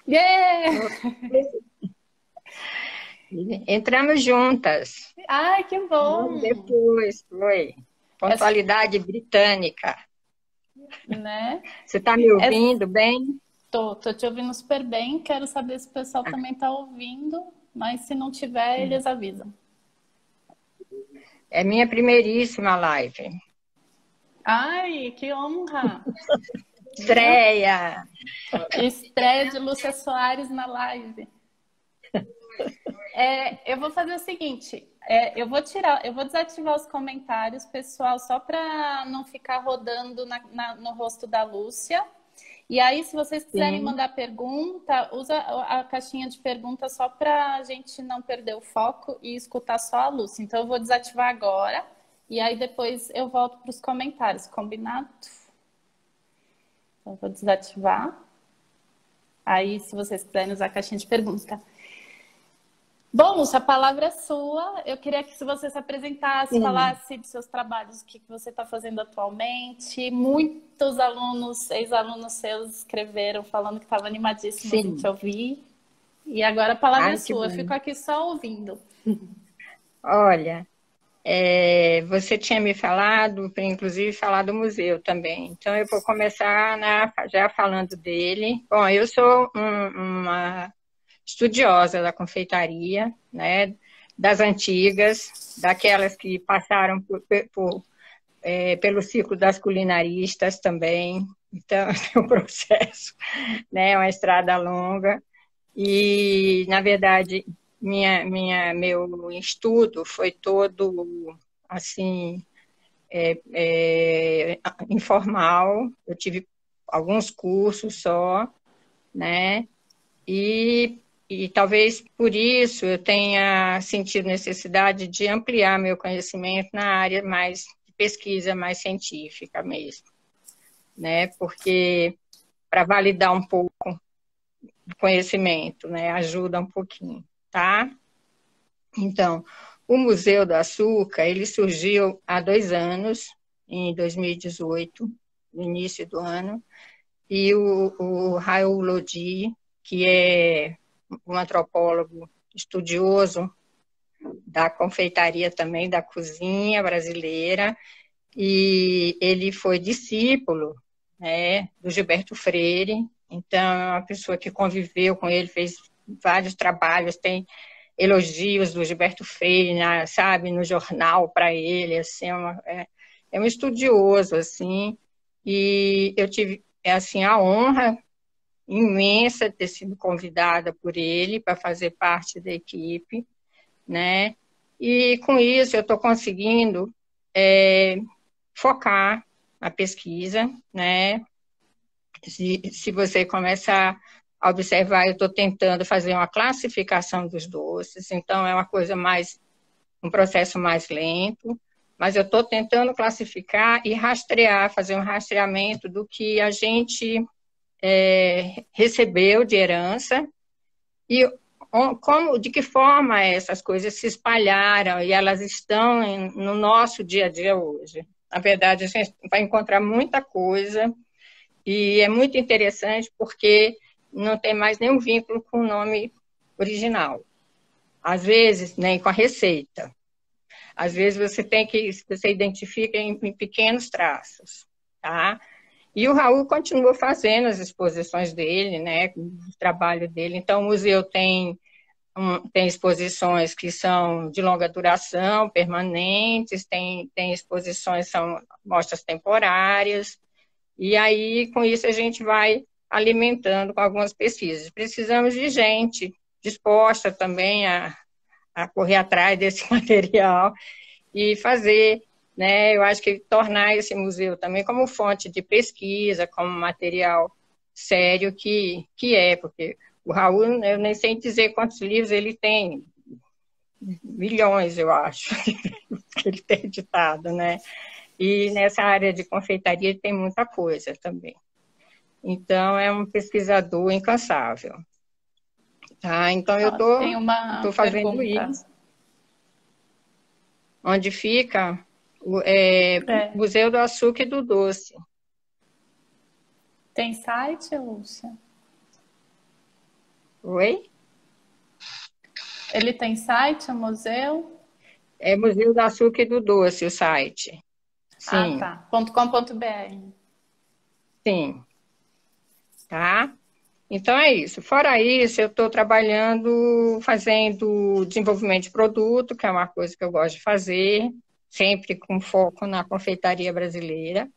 Yeah! Entramos juntas. Ai, que Logo bom! depois, foi. Essa, Pontualidade britânica. né? Você está me Essa, ouvindo bem? tô te ouvindo super bem. Quero saber se o pessoal também tá ouvindo, mas se não tiver, eles avisam. É minha primeiríssima live. Ai, que honra! Viu? Estreia! Estreia de Lúcia Soares na live. Eu vou fazer o seguinte, eu vou desativar os comentários, pessoal, só para não ficar rodando no rosto da Lúcia. E aí, se vocês quiserem Sim. mandar pergunta, usa a caixinha de pergunta só para a gente não perder o foco e escutar só a Lúcia. Então, eu vou desativar agora e aí depois eu volto para os comentários, combinado? Então, eu vou desativar. Aí, se vocês quiserem usar a caixinha de pergunta. Bom, Lúcia, a palavra é sua. Eu queria que se você se apresentasse, Sim. falasse dos seus trabalhos, o que você está fazendo atualmente. Muitos alunos, ex-alunos seus escreveram falando que estavam animadíssimos em te Sim. ouvir. E agora a palavra é Ai, que sua. Eu bom. fico aqui só ouvindo. Olha, você tinha me falado, inclusive falar do museu também. Então, eu vou começar já falando dele. Bom, eu sou uma estudiosa da confeitaria, né? Das antigas, daquelas que passaram pelo ciclo das culinaristas também. Então, é um processo, né? Uma estrada longa. E, na verdade, meu estudo foi todo assim informal. Eu tive alguns cursos só, né? E talvez por isso eu tenha sentido necessidade de ampliar meu conhecimento na área mais de pesquisa, mais científica mesmo, né? Porque para validar um pouco o conhecimento, né? Ajuda um pouquinho, tá? Então, o Museu do Açúcar, ele surgiu há 2 anos, em 2018, no início do ano, e o Raul Lodi, que é um antropólogo estudioso da confeitaria também, da cozinha brasileira, e ele foi discípulo, né, do Gilberto Freire, então é uma pessoa que conviveu com ele, fez vários trabalhos, tem elogios do Gilberto Freire, sabe, no jornal para ele, assim, é um estudioso, assim, e eu tive, assim, a honra imensa de ter sido convidada por ele para fazer parte da equipe, né? E com isso eu estou conseguindo focar a pesquisa, né? Se você começar a observar, eu estou tentando fazer uma classificação dos doces, então é uma coisa mais, um processo mais lento, mas eu estou tentando classificar e rastrear, fazer um rastreamento do que a gente recebeu de herança e como, de que forma essas coisas se espalharam e elas estão no nosso dia a dia hoje. Na verdade, a gente vai encontrar muita coisa e é muito interessante porque não tem mais nenhum vínculo com o nome original. Às vezes, nem com a receita. Às vezes você identifica em pequenos traços, tá? E o Raul continuou fazendo as exposições dele, né, o trabalho dele. Então, o museu tem exposições que são de longa duração, permanentes, tem exposições, são mostras temporárias, e aí, com isso, a gente vai alimentando com algumas pesquisas. Precisamos de gente disposta também a correr atrás desse material e fazer, né? Eu acho que tornar esse museu também como fonte de pesquisa, como material sério que é, porque o Raul, eu nem sei dizer quantos livros ele tem, milhões, eu acho, que ele tem editado, né? E nessa área de confeitaria ele tem muita coisa também. Então, é um pesquisador incansável. Tá? Então, eu Ó, tem uma tô fazendo pergunta. isso. Onde fica o É, Museu do Açúcar e do Doce. tem site, Lúcia? Oi? Ele tem site, o museu? É Museu do Açúcar e do Doce, o site. Ah, Sim, tá. .com.br. sim, tá? Então é isso. Fora isso, eu estou trabalhando, fazendo desenvolvimento de produto, que é uma coisa que eu gosto de fazer, sempre com foco na confeitaria brasileira,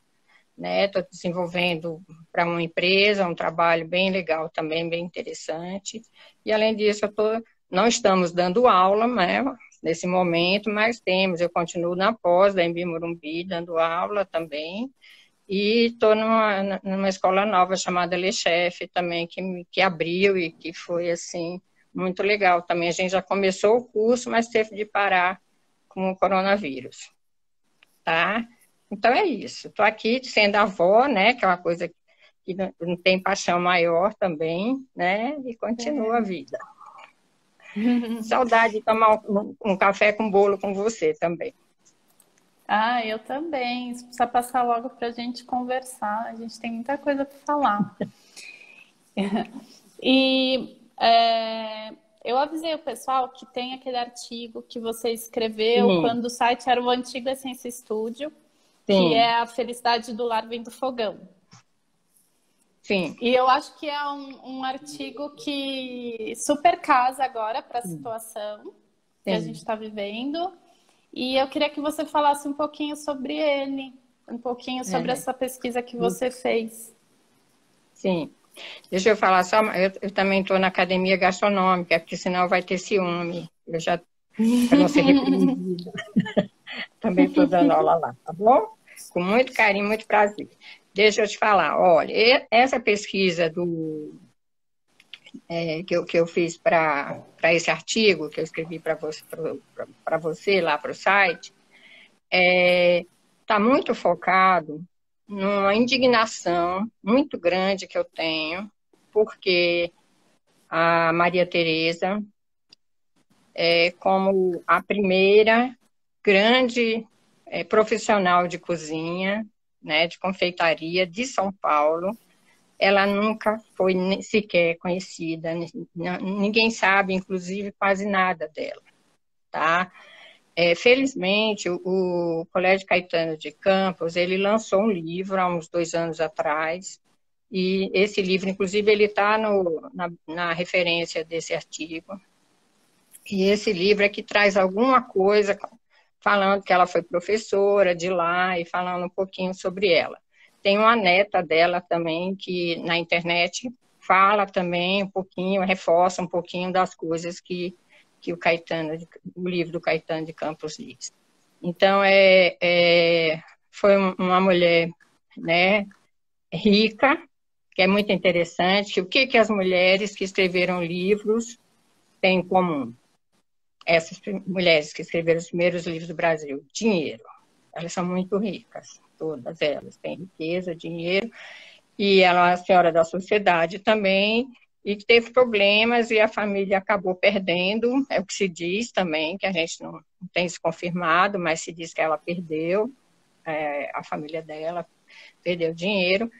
né? Estou desenvolvendo para uma empresa um trabalho bem legal também, bem interessante. E além disso, não estamos dando aula, né? Nesse momento, mas eu continuo na pós da Embi Morumbi, dando aula também. E estou numa escola nova chamada Le Chef também, que abriu e que foi, assim, muito legal também. A gente já começou o curso, mas teve de parar com o coronavírus, tá? Então é isso. Estou aqui sendo avó, né, que é uma coisa que não tem paixão maior também, né, e continua a vida. Saudade de tomar um café com bolo com você também. Ah, eu também. Isso precisa passar logo para a gente conversar. A gente tem muita coisa para falar. E eu avisei o pessoal que tem aquele artigo que você escreveu Sim, quando o site era o antigo Essência Studio, que sim, é a felicidade do lar vem do fogão. sim, E eu acho que é um artigo que super casa agora para a situação que a gente sim. está vivendo. E eu queria que você falasse um pouquinho sobre ele, um pouquinho sobre É, essa pesquisa que você fez. sim. Deixa eu falar só, eu também estou na academia gastronômica, porque senão vai ter ciúme. Eu já, para não ser repreendida, também estou dando aula lá, tá bom? Com muito carinho, muito prazer. Deixa eu te falar, olha, essa pesquisa que eu fiz para esse artigo que eu escrevi para você lá para o site, está muito focado numa indignação muito grande que eu tenho, porque a Maria Tereza como a primeira grande profissional de cozinha, né, de confeitaria de São Paulo. Ela nunca foi sequer conhecida, ninguém sabe, inclusive, quase nada dela, tá? Felizmente, o Colégio Caetano de Campos, ele lançou um livro há uns 2 anos atrás, e esse livro, inclusive, ele está na referência desse artigo. E esse livro é que traz alguma coisa falando que ela foi professora de lá e falando um pouquinho sobre ela. Tem uma neta dela também que na internet fala também um pouquinho, reforça um pouquinho das coisas que o livro do Caetano de Campos diz. Então, foi uma mulher, né, rica, que é muito interessante. O que as mulheres que escreveram livros têm em comum? Essas mulheres que escreveram os primeiros livros do Brasil, dinheiro. Elas são muito ricas, todas elas têm riqueza, dinheiro, e ela é uma senhora da sociedade também, e que teve problemas e a família acabou perdendo, é o que se diz também, que a gente não tem se confirmado, mas se diz que ela perdeu, a família dela perdeu dinheiro,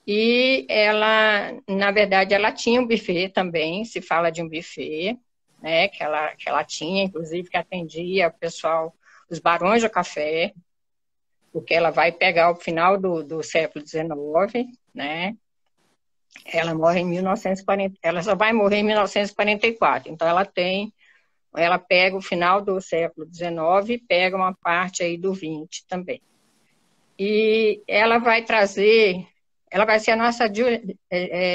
e ela, na verdade, ela tinha um buffet também, se fala de um buffet, né, que ela tinha, inclusive, que atendia o pessoal, os barões do café, porque ela vai pegar o final do século XIX, né, ela morre em 1940, ela só vai morrer em 1944, então ela pega o final do século XIX e pega uma parte aí do XX também. E ela vai ser a nossa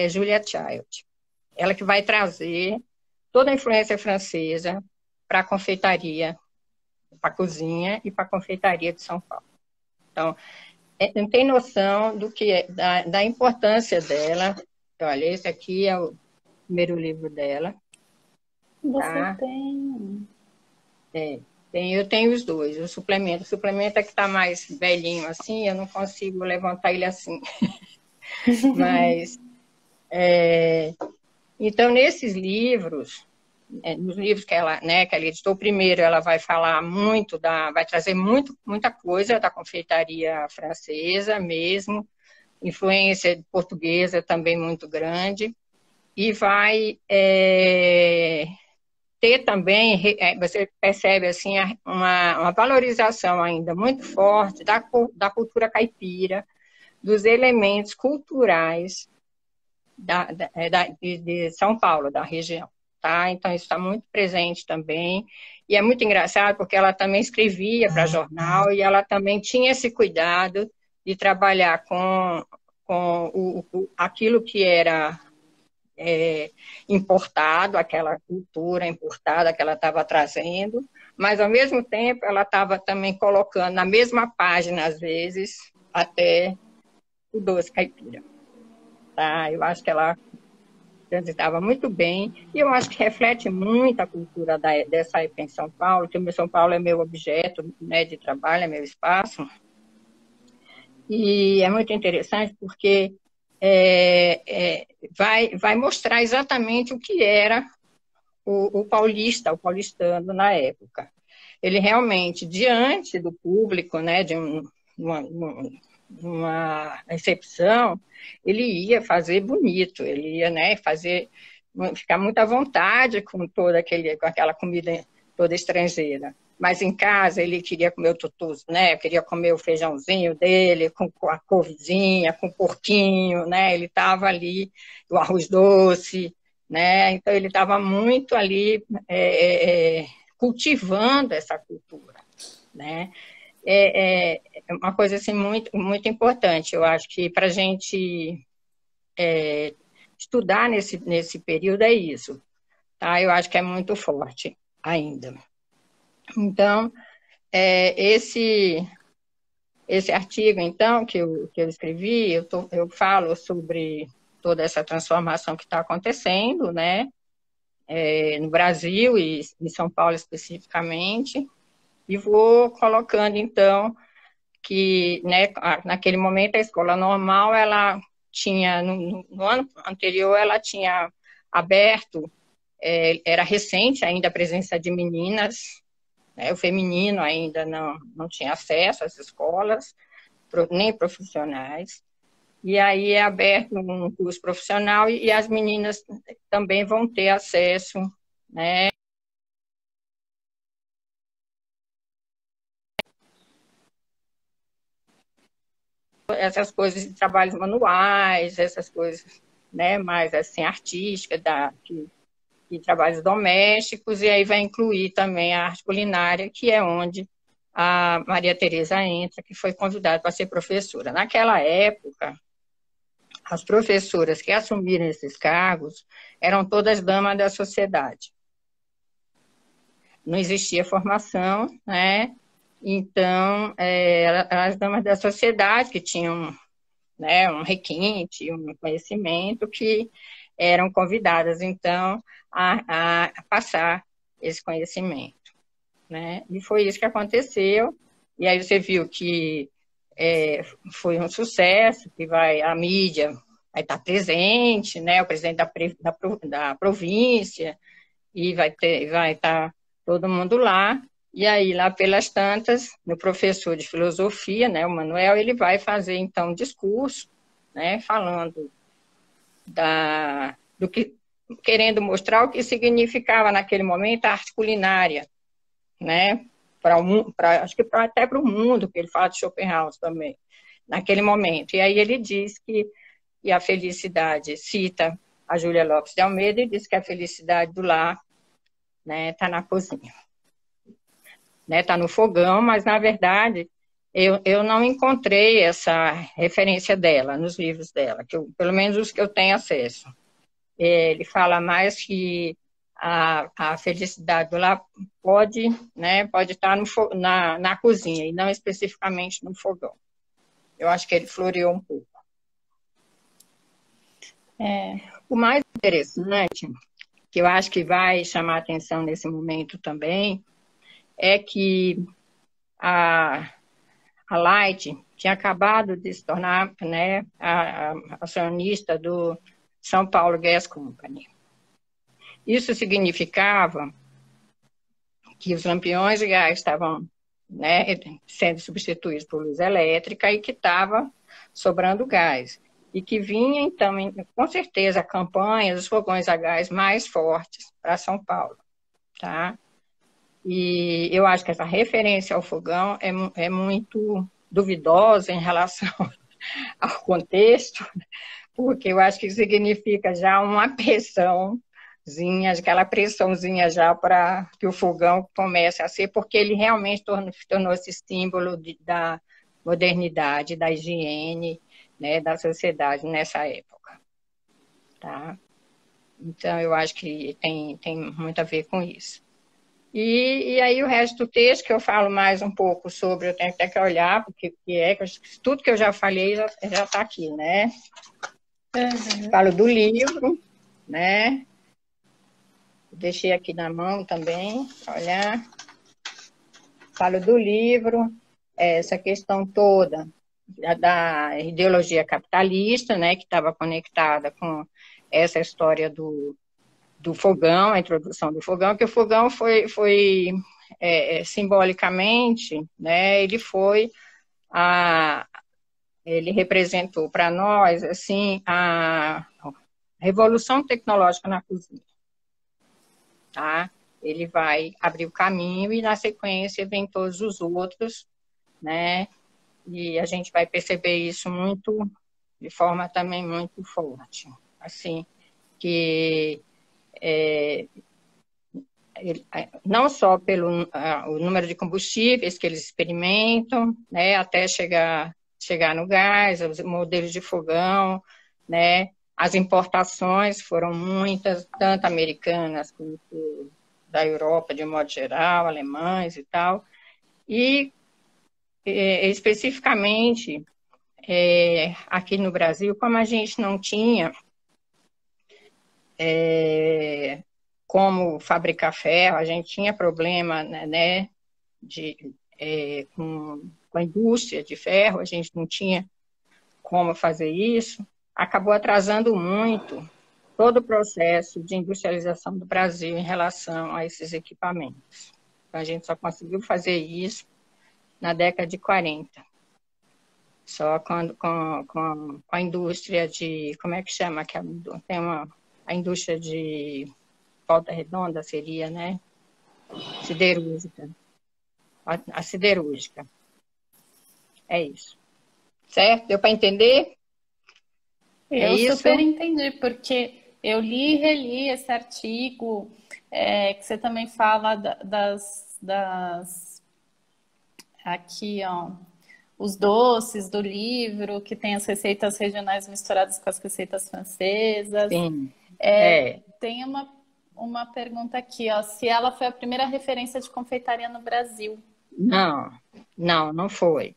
Julia Child, ela que vai trazer toda a influência francesa para a confeitaria, para a cozinha e para a confeitaria de São Paulo. Então, não tem noção da importância dela. Olha, esse aqui é o primeiro livro dela. Você Tá? tem. Eu tenho os dois, o suplemento é que está mais velhinho assim, eu não consigo levantar ele assim. Mas, então, nesses livros, nos livros que ela editou, primeiro ela vai falar vai trazer muita coisa da confeitaria francesa mesmo, influência portuguesa também muito grande, e vai ter também, você percebe assim, uma valorização ainda muito forte da cultura caipira, dos elementos culturais de São Paulo, da região. Tá? Então, isso está muito presente também. E é muito engraçado porque ela também escrevia para jornal e ela também tinha esse cuidado de trabalhar com aquilo que era importado, aquela cultura importada que ela estava trazendo, mas, ao mesmo tempo, ela estava também colocando na mesma página, às vezes, até o doce caipira. Tá? Eu acho que ela transitava muito bem, e eu acho que reflete muito a cultura dessa época em São Paulo, que o São Paulo é meu objeto, né, de trabalho, é meu espaço, e é muito interessante porque vai mostrar exatamente o que era o paulistano na época. Ele realmente, diante do público, né, de uma recepção, ele ia fazer bonito, ele ia, né, ficar muito à vontade com com aquela comida toda estrangeira. Mas em casa ele queria comer o tutu, né? Queria comer o feijãozinho dele, com a couvezinha, com o porquinho, né? Ele estava ali, o arroz doce, né? Então ele estava muito ali cultivando essa cultura, né? É uma coisa assim muito, muito importante. Eu acho que para a gente estudar nesse período é isso, tá? Eu acho que é muito forte ainda. Então, esse artigo, então, que eu escrevi, eu falo sobre toda essa transformação que está acontecendo, né? No Brasil e em São Paulo especificamente, e vou colocando, então, que, né, naquele momento a escola normal, ela tinha, no ano anterior, ela tinha aberto, era recente ainda a presença de meninas, né, o feminino ainda não tinha acesso às escolas, nem profissionais, e aí é aberto um curso profissional e as meninas também vão ter acesso, né, essas coisas de trabalhos manuais, essas coisas, né, mais assim artísticas, de trabalhos domésticos, e aí vai incluir também a arte culinária, que é onde a Maria Tereza entra, que foi convidada para ser professora. Naquela época, as professoras que assumiram esses cargos eram todas damas da sociedade. Não existia formação, né? Então, eram as damas da sociedade que tinham, né, um requinte, um conhecimento, que eram convidadas, então, a passar esse conhecimento, né? E foi isso que aconteceu, e aí você viu que foi um sucesso, que a mídia vai estar presente, né? O presidente da província, e vai estar todo mundo lá, e aí, lá pelas tantas, o professor de filosofia, né, o Manuel, ele vai fazer, então, um discurso, né, falando do que, querendo mostrar o que significava, naquele momento, a arte culinária, né, acho que até para o mundo, que ele fala de Schopenhauer também, naquele momento. E aí ele diz que a felicidade, cita a Júlia Lopes de Almeida, e diz que a felicidade do lar, né, está na cozinha. Né, tá no fogão, mas, na verdade, eu não encontrei essa referência dela nos livros dela, pelo menos os que eu tenho acesso. Ele fala mais que a felicidade lá pode, né, pode estar na cozinha, e não especificamente no fogão. Eu acho que ele floreou um pouco. O mais interessante, que eu acho que vai chamar a atenção nesse momento também, é que a Light tinha acabado de se tornar, né, a acionista do São Paulo Gas Company. Isso significava que os lampiões de gás estavam, né, sendo substituídos por luz elétrica e que estava sobrando gás. e que vinha, então, com certeza, a campanha dos fogões a gás mais fortes para São Paulo, tá? E eu acho que essa referência ao fogão é muito duvidosa em relação ao contexto, porque eu acho que significa já uma pressãozinha, aquela pressãozinha já para que o fogão comece a ser, porque ele realmente tornou-se símbolo da modernidade, da higiene, né, da sociedade nessa época, tá? Então, eu acho que tem muito a ver com isso. E aí o resto do texto, que eu falo mais um pouco sobre, eu tenho até que olhar, porque tudo que eu já falei já está aqui, né? Uhum. Falo do livro, né? Deixei aqui na mão também, olhar. Falo do livro, essa questão toda da ideologia capitalista, né? Que estava conectada com essa história do fogão, a introdução do fogão, que o fogão foi simbolicamente, né, ele representou para nós assim a revolução tecnológica na cozinha, tá? Ele vai abrir o caminho e na sequência vem todos os outros, né? E a gente vai perceber isso de forma também muito forte, assim que não só pelo o número de combustíveis que eles experimentam, né, até chegar no gás, os modelos de fogão, né, as importações foram muitas, tanto americanas quanto da Europa, de modo geral, alemães e tal, e especificamente aqui no Brasil, como a gente não tinha como fabricar ferro, a gente tinha problema, né, com a indústria de ferro, a gente não tinha como fazer isso, acabou atrasando muito todo o processo de industrialização do Brasil em relação a esses equipamentos. Então, a gente só conseguiu fazer isso na década de 40. Só com a indústria de, como é que chama? Tem a indústria de Volta Redonda, seria, né? Siderúrgica. A siderúrgica. É isso. Certo? Deu para entender? Eu super entendi, porque eu li e reli esse artigo, que você também fala aqui, ó, os doces do livro, que tem as receitas regionais misturadas com as receitas francesas. Sim. Tem uma pergunta aqui, ó, se ela foi a primeira referência de confeitaria no Brasil. Não foi.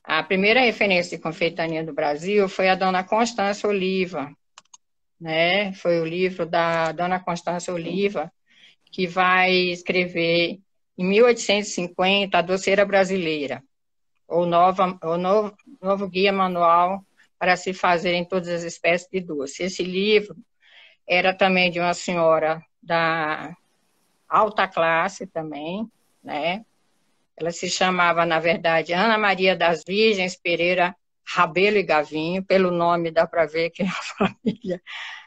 A primeira referência de confeitaria do Brasil foi a Dona Constância Oliva, né? Foi o livro da Dona Constância Oliva, que vai escrever, em 1850, A Doceira Brasileira, o novo guia manual para se fazer em todas as espécies de doce. Esse livro era também de uma senhora da alta classe também, né? Ela se chamava, na verdade, Ana Maria das Virgens Pereira Rabelo e Gavinho, pelo nome dá para ver que é uma família,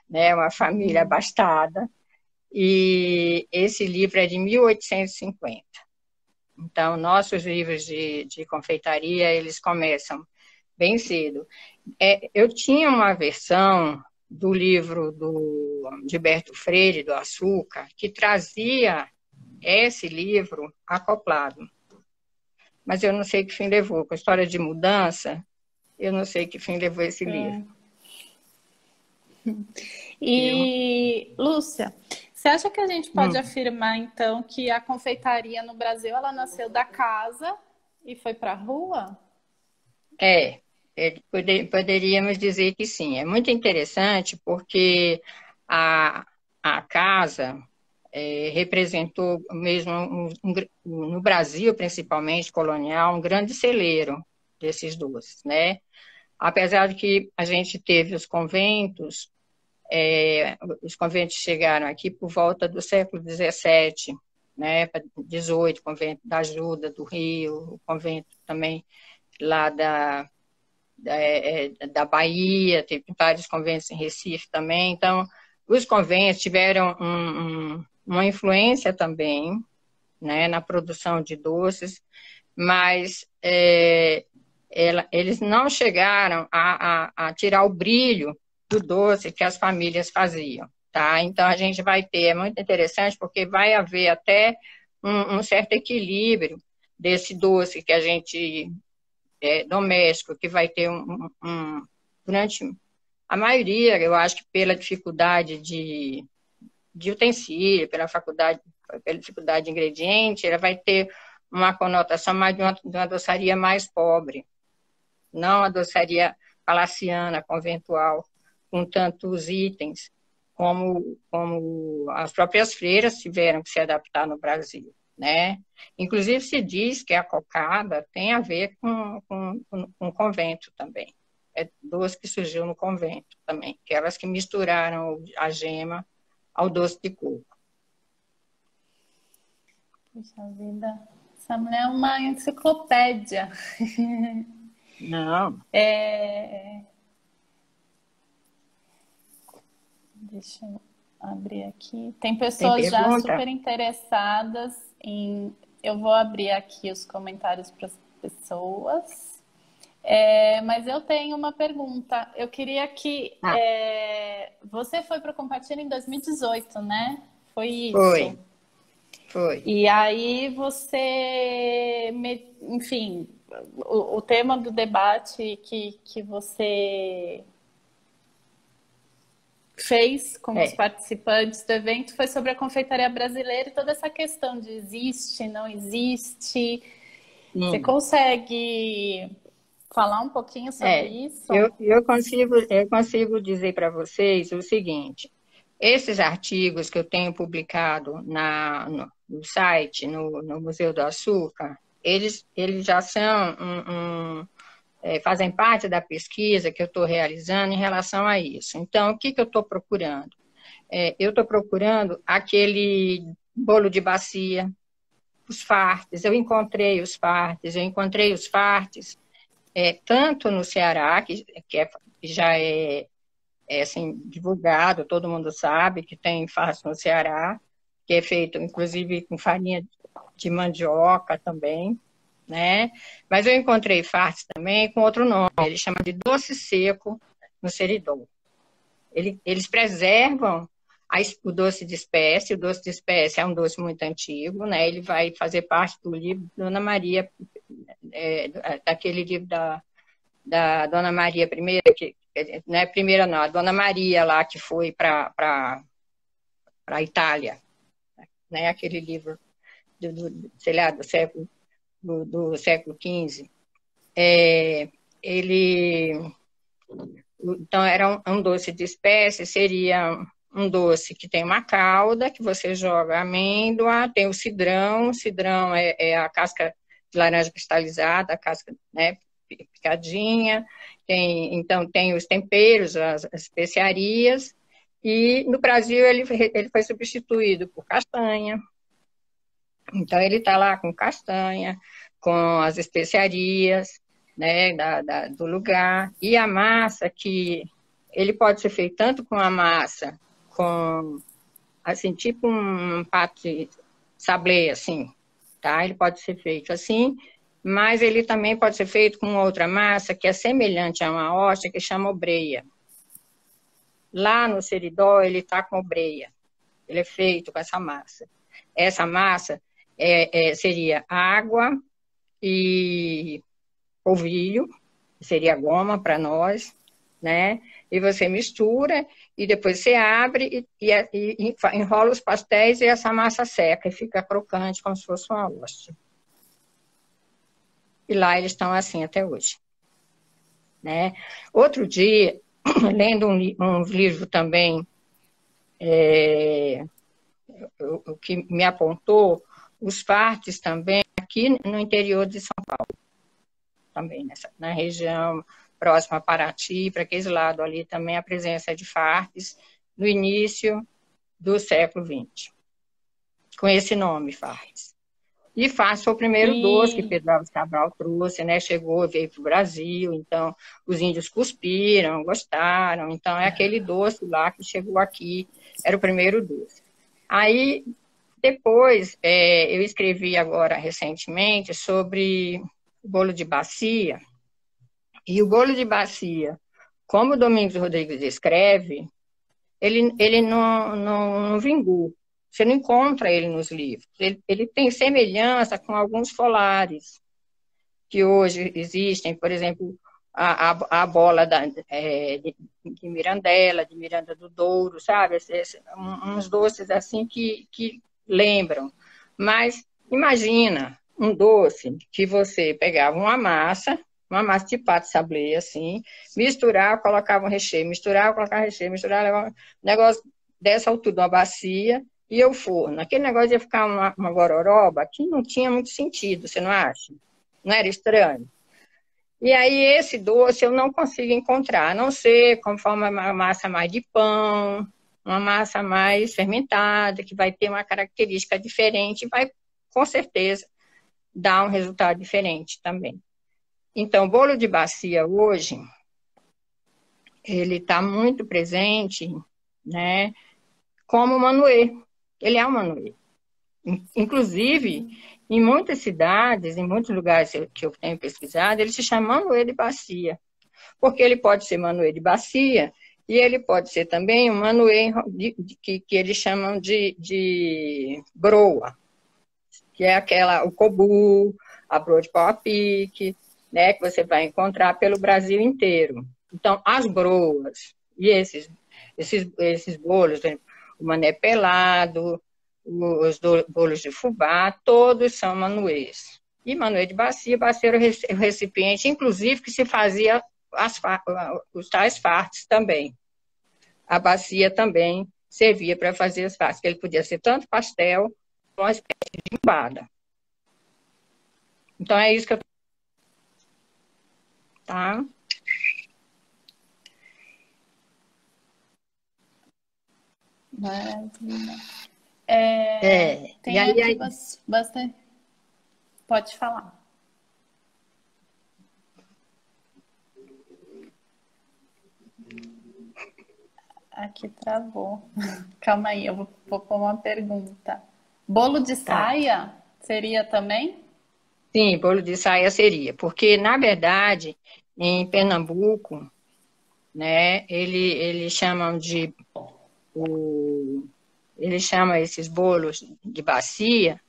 né, uma família abastada. E esse livro é de 1850. Então, nossos livros de confeitaria, eles começam bem cedo. Eu tinha uma versão do livro do Gilberto Freire, do Açúcar, que trazia esse livro acoplado. Mas eu não sei que fim levou. Com a história de mudança, eu não sei que fim levou esse livro. E, Lúcia, você acha que a gente pode afirmar, então, que a confeitaria no Brasil, ela nasceu da casa e foi para a rua? Poderíamos dizer que sim. É muito interessante porque a casa representou mesmo, no Brasil, principalmente, colonial, um grande celeiro desses doces, né? Apesar de que a gente teve os conventos chegaram aqui por volta do século XVII, né? XVIII, o convento da Ajuda, do Rio, o convento também lá da Bahia, teve vários conventos em Recife também. Então, os conventos tiveram uma influência também, né, na produção de doces, mas eles não chegaram a tirar o brilho do doce que as famílias faziam, tá? Então, a gente vai ter, é muito interessante, porque vai haver até um certo equilíbrio desse doce que a gente, doméstico, que vai ter durante a maioria, eu acho que pela dificuldade de utensílio, pela dificuldade de ingrediente, ela vai ter uma conotação mais de uma doçaria mais pobre, não a doçaria palaciana, conventual, com tantos itens, como as próprias freiras tiveram que se adaptar no Brasil, né? Inclusive, se diz que a cocada tem a ver com convento também. É doce que surgiu no convento também, que elas que misturaram a gema ao doce de coco. Puxa vida, essa mulher é uma enciclopédia. Não. Deixa eu abrir aqui. Tem pessoas já super interessadas em... Eu vou abrir aqui os comentários para as pessoas. Mas eu tenho uma pergunta. Eu queria que... você foi para o Compartilha em 2018, né? Foi isso? Foi. E aí você... Enfim, o tema do debate que você fez com os participantes do evento foi sobre a confeitaria brasileira e toda essa questão de existe, não existe. Você consegue falar um pouquinho sobre isso? Eu consigo dizer para vocês o seguinte: esses artigos que eu tenho publicado no site, no Museu do Açúcar, eles já são fazem parte da pesquisa que eu estou realizando em relação a isso. Então, o que eu estou procurando? Eu estou procurando aquele bolo de bacia, os fartes. Eu encontrei os fartes, tanto no Ceará, que já é assim, divulgado, todo mundo sabe que tem farto no Ceará, que é feito, inclusive, com farinha de mandioca também, né? Mas eu encontrei fartos também com outro nome, ele chama de doce seco no Seridó. Eles preservam o doce de espécie. O doce de espécie é um doce muito antigo, né? Ele vai fazer parte do livro Dona Maria, daquele livro da Dona Maria I, não é primeira não, a Dona Maria lá que foi para a Itália, né? Aquele livro sei lá, do século XV. Então, era um doce de espécie, seria um doce que tem uma calda, que você joga amêndoa, tem o cidrão é a casca de laranja cristalizada, a casca, né, picadinha, então tem os temperos, as especiarias, e no Brasil ele foi substituído por castanha. Então ele está lá com castanha, com as especiarias, né, do lugar, e a massa, que ele pode ser feito tanto com a massa, assim, tipo um pate sablé, assim, tá? Ele pode ser feito assim, mas ele também pode ser feito com outra massa que é semelhante a uma hóstia, que chama obreia. Lá no Seridó, ele está com obreia. Ele é feito com essa massa. Essa massa seria água e polvilho, seria goma para nós, né? E você mistura e depois você abre e enrola os pastéis e essa massa seca e fica crocante como se fosse uma hóstia. E lá eles estão assim até hoje, né? Outro dia, lendo um livro também, o que me apontou, os fartes também aqui no interior de São Paulo, também na região próxima a Paraty, para aquele lado ali também a presença de fartes no início do século XX, com esse nome, fartes. E Fás foi o primeiro doce que E Pedro Álvares Cabral trouxe, né? Chegou, veio para o Brasil, então os índios cuspiram, gostaram. Então é aquele doce lá que chegou aqui, era o primeiro doce. Aí, depois, eu escrevi agora recentemente sobre o bolo de bacia, e o bolo de bacia, como o Domingos Rodrigues escreve, ele não vingou. Você não encontra ele nos livros. Ele tem semelhança com alguns folares que hoje existem, por exemplo, a bola de Mirandela, de Miranda do Douro, sabe? Uns doces assim que lembram. Mas imagina um doce que você pegava uma massa de pato sablé, assim, misturava, colocava um recheio, misturava, colocava recheio, misturava, levava um negócio dessa altura, uma bacia, e o forno. Aquele negócio ia ficar uma gororoba que não tinha muito sentido, você não acha? Não era estranho? E aí esse doce eu não consigo encontrar, a não ser conforme uma massa mais de pão, uma massa mais fermentada, que vai ter uma característica diferente, vai com certeza dar um resultado diferente também. Então, o bolo de bacia hoje, ele está muito presente, né, como manoê. Ele é um manoê. Inclusive, em muitas cidades, em muitos lugares que eu tenho pesquisado, ele se chama manoê de bacia, porque ele pode ser manoê de bacia e ele pode ser também um manoê que eles chamam de broa, que é o cobu, a broa de pau a pique, né, que você vai encontrar pelo Brasil inteiro. Então, as broas e esses bolos, o mané pelado, os bolos de fubá, todos são manoês. E manoê de bacia era o recipiente, inclusive, que se fazia os tais fartos também. A bacia também servia para fazer os fartos, que ele podia ser tanto pastel como uma espécie de empada. Então, é isso que eu... Tá? maravilha. E Tem aqui aí, bastante. Pode falar. Aqui travou. Calma aí, eu vou pôr uma pergunta. Bolo de tá. saia seria também? Sim, bolo de saia seria, porque, na verdade, em Pernambuco, né, eles chamam eles chamam esses bolos de bacia,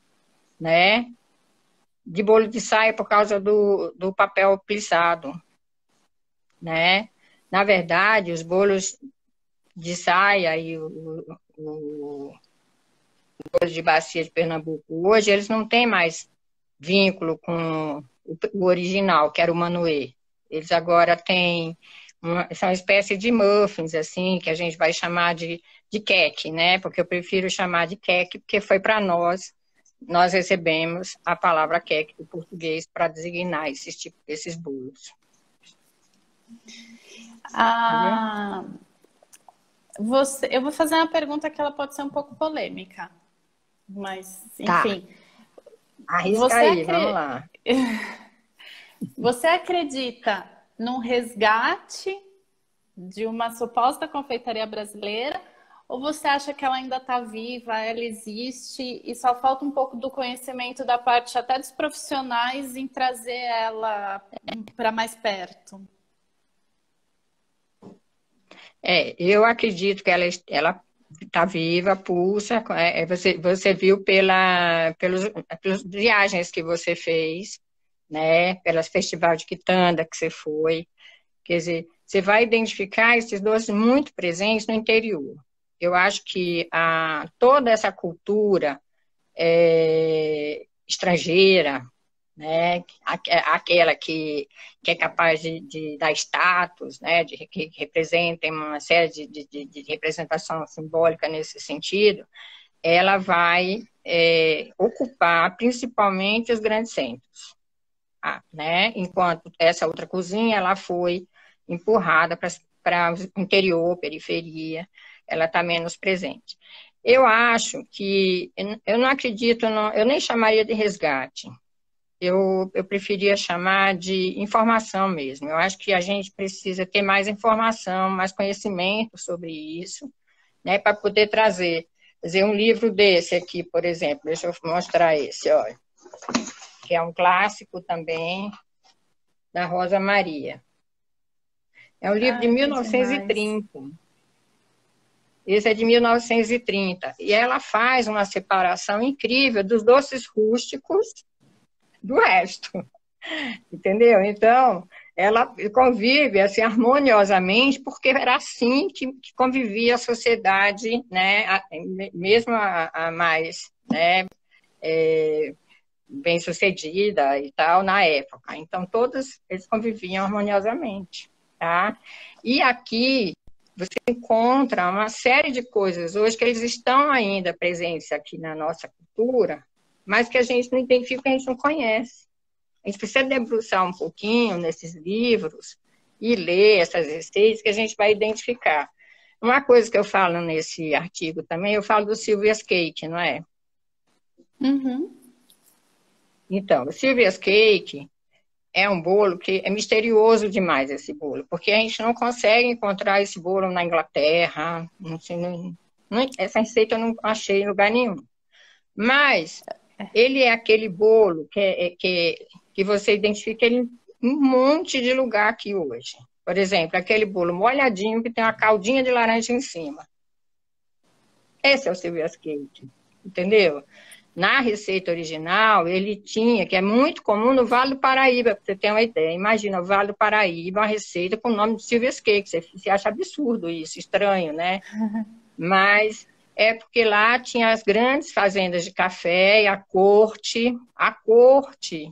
né, de bolo de saia por causa do papel plissado, né? Na verdade, os bolos de saia e o bolo de bacia de Pernambuco hoje, eles não têm mais vínculo com o original, que era o manoê. Eles agora têm são uma espécie de muffins, assim, que a gente vai chamar de queque, né? Porque eu prefiro chamar de queque, porque foi para nós recebemos a palavra queque do português para designar esses bolos. Entendeu? Eu vou fazer uma pergunta que ela pode ser um pouco polêmica, mas, Tá, enfim. arrisca Você, aí, vamos lá. Você acredita num resgate de uma suposta confeitaria brasileira? Ou você acha que ela ainda está viva, ela existe e só falta um pouco do conhecimento da parte até dos profissionais em trazer ela para mais perto? Eu acredito que ela está viva, pulsa. Você viu pelas viagens que você fez, né? Pelas festival de quitanda que você foi. Quer dizer, você vai identificar esses doces muito presentes no interior. Eu acho que toda essa cultura estrangeira, né? Aquela que é capaz de dar status, né? Que representem uma série de representação simbólica nesse sentido, ela vai ocupar principalmente os grandes centros, né? Enquanto essa outra cozinha ela foi empurrada para o interior, periferia, ela está menos presente. Eu acho que, eu não acredito, eu nem chamaria de resgate. Eu preferia chamar de informação mesmo. Eu acho que a gente precisa ter mais informação, mais conhecimento sobre isso, né, para poder trazer. Quer dizer, um livro desse aqui, por exemplo, deixa eu mostrar esse, olha, que é um clássico também, da Rosa Maria. É um livro de Ai, que demais. 1930. Esse é de 1930. E ela faz uma separação incrível dos doces rústicos do resto. Entendeu? Então, ela convive assim harmoniosamente, porque era assim que convivia a sociedade, né, mesmo a mais, né, bem-sucedida e tal na época. Então, todos eles conviviam harmoniosamente, tá? E aqui você encontra uma série de coisas hoje que eles estão ainda presentes aqui na nossa cultura, mas que a gente não identifica, que a gente não conhece. A gente precisa debruçar um pouquinho nesses livros e ler essas receitas que a gente vai identificar. Uma coisa que eu falo nesse artigo também, eu falo do Sylvia's Cake, não é? Uhum. Então, o Sylvia's Cake é um bolo que é misterioso demais, esse bolo, porque a gente não consegue encontrar esse bolo na Inglaterra, não sei, essa receita eu não achei em lugar nenhum. Mas ele é aquele bolo que você identifica ele em um monte de lugar aqui hoje. Por exemplo, aquele bolo molhadinho que tem uma caldinha de laranja em cima. Esse é o Sylvia's Cake, entendeu? Na receita original, ele tinha, que é muito comum no Vale do Paraíba, para você ter uma ideia. Imagina, o Vale do Paraíba, uma receita com o nome de Sylvia's Cake. Você acha absurdo isso, estranho, né? Mas é porque lá tinha as grandes fazendas de café e a corte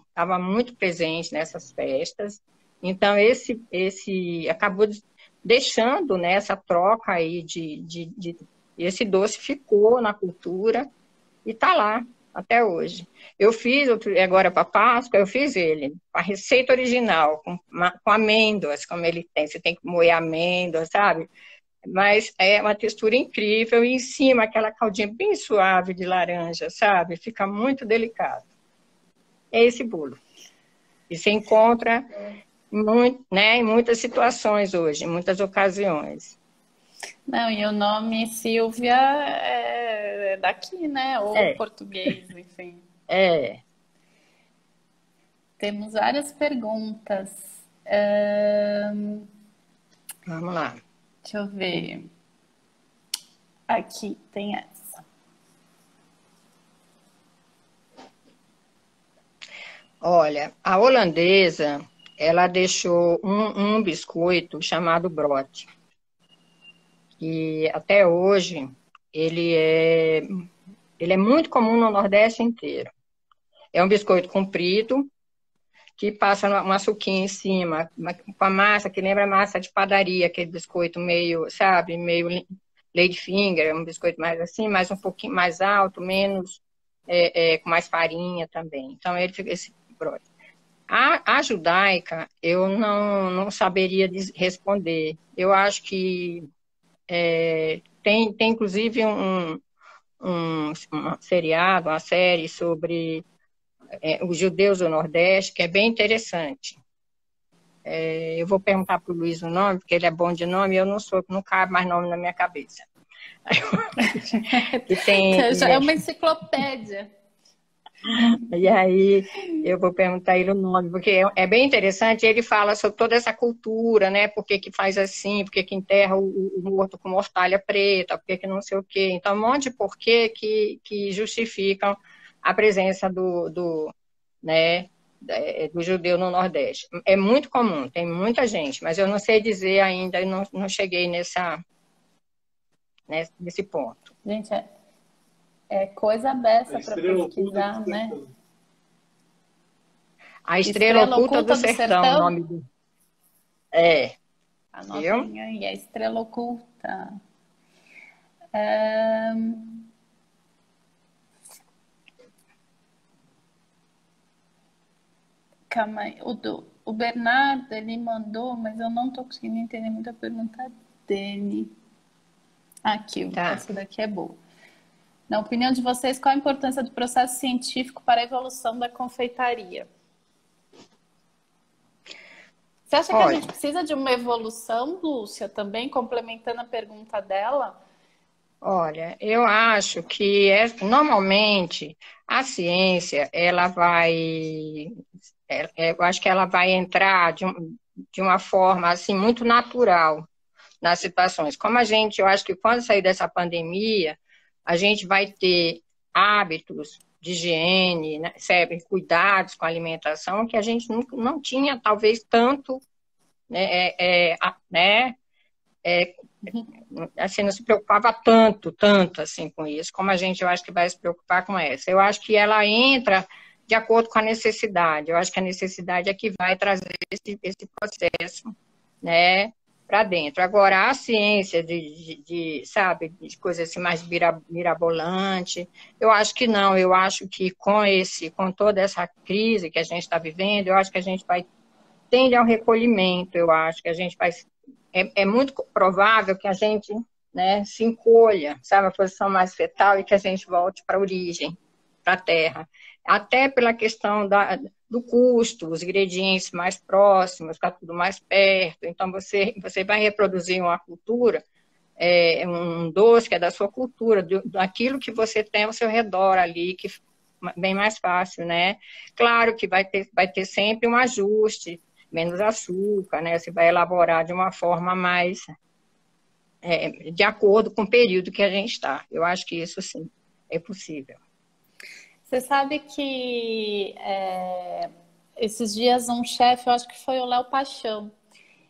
estava muito presente nessas festas. Então, esse acabou deixando, né, essa troca aí esse doce ficou na cultura e está lá até hoje. Eu fiz, agora para Páscoa, eu fiz ele, a receita original, com amêndoas, como ele tem. Você tem que moer amêndoas, sabe? Mas é uma textura incrível e em cima aquela caldinha bem suave de laranja, sabe? Fica muito delicado. É esse bolo. E se encontra muito, né, em muitas situações hoje, em muitas ocasiões. Não, e o nome Silvia é daqui, né? Ou É, português, enfim. é. Temos várias perguntas. Vamos lá. Deixa eu ver. Aqui tem essa. Olha, a holandesa, ela deixou um biscoito chamado brote, que até hoje ele é, ele é muito comum no Nordeste inteiro. É um biscoito comprido, que passa um açuquinho em cima, com a massa que lembra massa de padaria, aquele biscoito meio, sabe, meio ladyfinger, um biscoito mais assim, mais um pouquinho mais alto, menos, com mais farinha também. Então, ele fica esse brote. A judaica, eu não saberia responder. Eu acho que tem inclusive um seriado, uma série sobre os judeus do Nordeste, que é bem interessante. Eu vou perguntar para o Luiz o nome, porque ele é bom de nome, e eu não cabe mais nome na minha cabeça. Que tem, Já é uma enciclopédia. e aí eu vou perguntar ele o nome, porque é bem interessante, ele fala sobre toda essa cultura, né? Por que que faz assim, por que que enterra o morto com mortalha preta, por que que não sei o quê. Então, um monte de porquê que justificam a presença né, do judeu no Nordeste. É muito comum, tem muita gente, mas eu não sei dizer ainda, eu não cheguei nesse ponto. Gente, é coisa dessa para pesquisar, né? A Estrela Oculta do Sertão, o nome do... Anotem aí, a Estrela Oculta. Calma aí. O Bernardo, ele mandou, mas eu não tô conseguindo entender muito a pergunta dele. Aqui, Tá. essa daqui é boa. Na opinião de vocês, qual a importância do processo científico para a evolução da confeitaria? Você acha que a Olha, gente precisa de uma evolução, Lúcia, também complementando a pergunta dela? olha, eu acho que normalmente a ciência, ela vai, eu acho que ela vai entrar de uma forma assim muito natural nas situações. Como eu acho que quando sair dessa pandemia, a gente vai ter hábitos de higiene, né, sabe, cuidados com a alimentação que a gente não tinha, talvez, tanto, né, né, assim, não se preocupava tanto assim com isso, como a gente, eu acho que vai se preocupar com essa. Eu acho que ela entra de acordo com a necessidade. Eu acho que a necessidade é que vai trazer esse processo, né, para dentro. Agora, a ciência sabe, de coisas assim mais mirabolante, eu acho que não. Eu acho que com toda essa crise que a gente está vivendo, eu acho que a gente vai tende ao recolhimento. Eu acho que a gente vai é muito provável que a gente, né, se encolha, sabe, a posição mais fetal e que a gente volte para a origem, para a terra. Até pela questão do custo, os ingredientes mais próximos, está tudo mais perto. Então, você vai reproduzir uma cultura, um doce que é da sua cultura, daquilo que você tem ao seu redor ali, que bem mais fácil, né? Claro que vai ter sempre um ajuste, menos açúcar, né? Você vai elaborar de uma forma mais de acordo com o período que a gente está. Eu acho que isso sim é possível. Você sabe que esses dias um chefe, eu acho que foi o Léo Paixão,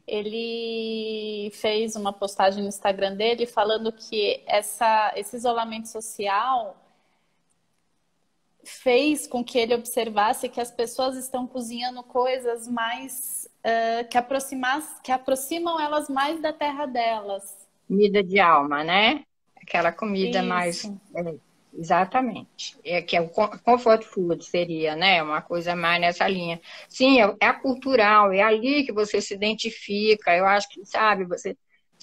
ele fez uma postagem no Instagram dele falando que esse isolamento social fez com que ele observasse que as pessoas estão cozinhando coisas mais que aproximam elas mais da terra delas. Comida de alma, né? Aquela comida mais. Isso. Exatamente. Que é o comfort food seria, né? Uma coisa mais nessa linha. Sim, é a cultural, é ali que você se identifica. Eu acho que, sabe, você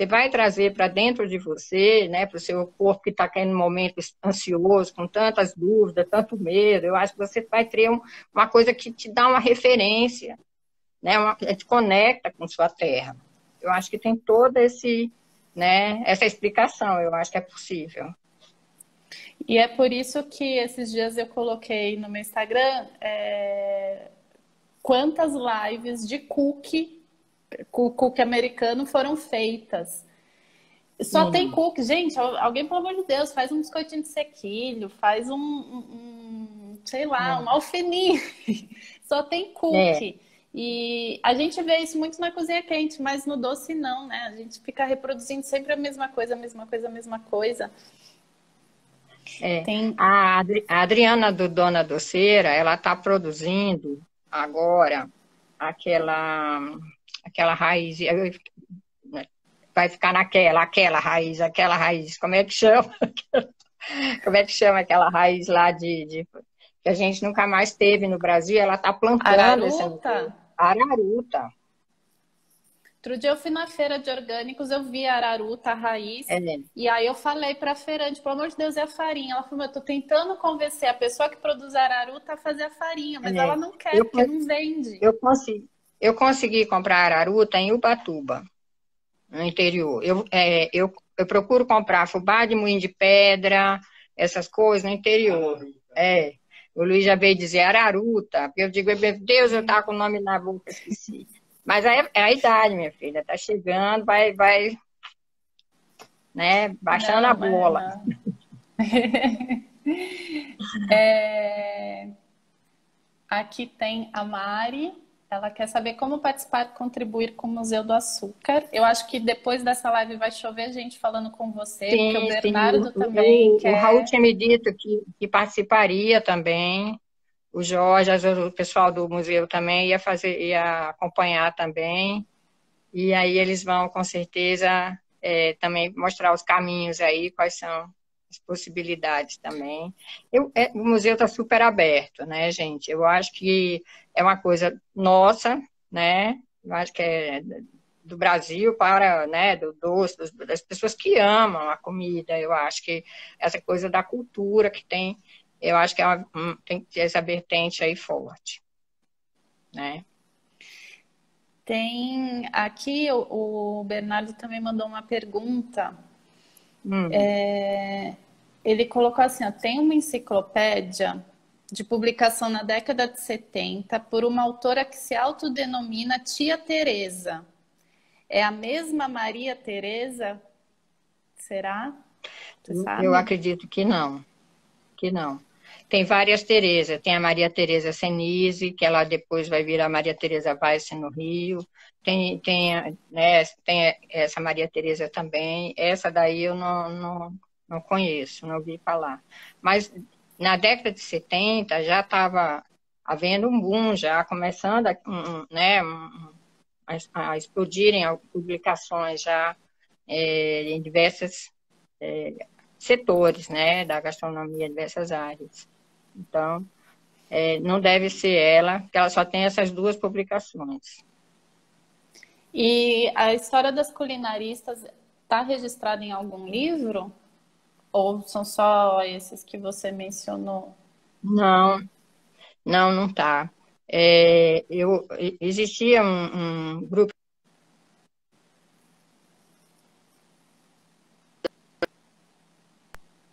vai trazer para dentro de você, né, para o seu corpo que está aqui no momento ansioso, com tantas dúvidas, tanto medo. Eu acho que você vai ter uma coisa que te dá uma referência, né, te conecta com sua terra. Eu acho que tem todo né, essa explicação. Eu acho que é possível. E é por isso que esses dias eu coloquei no meu Instagram quantas lives de cookie americano foram feitas. Só tem cookie. Gente, alguém, pelo amor de Deus, faz um biscoitinho de sequilho, faz sei lá, um alfenim. Só tem cookie. E a gente vê isso muito na cozinha quente, mas no doce não, né? A gente fica reproduzindo sempre a mesma coisa, a mesma coisa, a mesma coisa. A Adriana do Dona Doceira, ela está produzindo agora aquela raiz, vai ficar aquela raiz, como é que chama? Como é que chama aquela raiz lá que a gente nunca mais teve no Brasil? Ela está plantando araruta. Outro dia eu fui na feira de orgânicos, eu vi a araruta, a raiz, e aí eu falei para a feirante, pelo amor de Deus, é a farinha. Ela falou, eu tô tentando convencer a pessoa que produz araruta a fazer a farinha, mas ela não quer, porque não vende. Eu consegui comprar araruta em Ubatuba, no interior. Eu procuro comprar fubá de moinho de pedra, essas coisas no interior. O Luiz já veio dizer araruta, eu digo, meu Deus, eu tava com o nome na boca, esqueci. Mas é a idade, minha filha, tá chegando, vai né, baixando a bola. Aqui tem a Mari, ela quer saber como participar e contribuir com o Museu do Açúcar. Eu acho que depois dessa live vai chover gente falando com você, sim, porque o Bernardo também quer... O Raul tinha me dito que participaria também. O Jorge, o pessoal do museu também ia acompanhar também. E aí eles vão, com certeza, também mostrar os caminhos aí, quais são as possibilidades também. O museu está super aberto, né, gente? Eu acho que é uma coisa nossa, né? Eu acho que é do Brasil para, né, do doce, das pessoas que amam a comida. Eu acho que essa coisa da cultura que tem, eu acho que tem que ter essa vertente aí forte, né? Tem aqui o Bernardo também mandou uma pergunta. Hum. Ele colocou assim, ó, tem uma enciclopédia de publicação na década de 70 por uma autora que se autodenomina Tia Teresa. É a mesma Maria Teresa? Será? Você Eu sabe? acredito que não, que não. Tem várias Teresa, tem a Maria Teresa Senise, que ela depois vai virar Maria Teresa Weiss no Rio, né, tem essa Maria Teresa também, essa daí eu não conheço, não ouvi falar. Mas na década de 70 já estava havendo um boom, já começando né, a explodirem publicações já em diversos setores, né, da gastronomia, diversas áreas. Então, não deve ser ela, porque ela só tem essas duas publicações. E a história das culinaristas está registrada em algum livro? Ou são só esses que você mencionou? Não, não está. Existia um grupo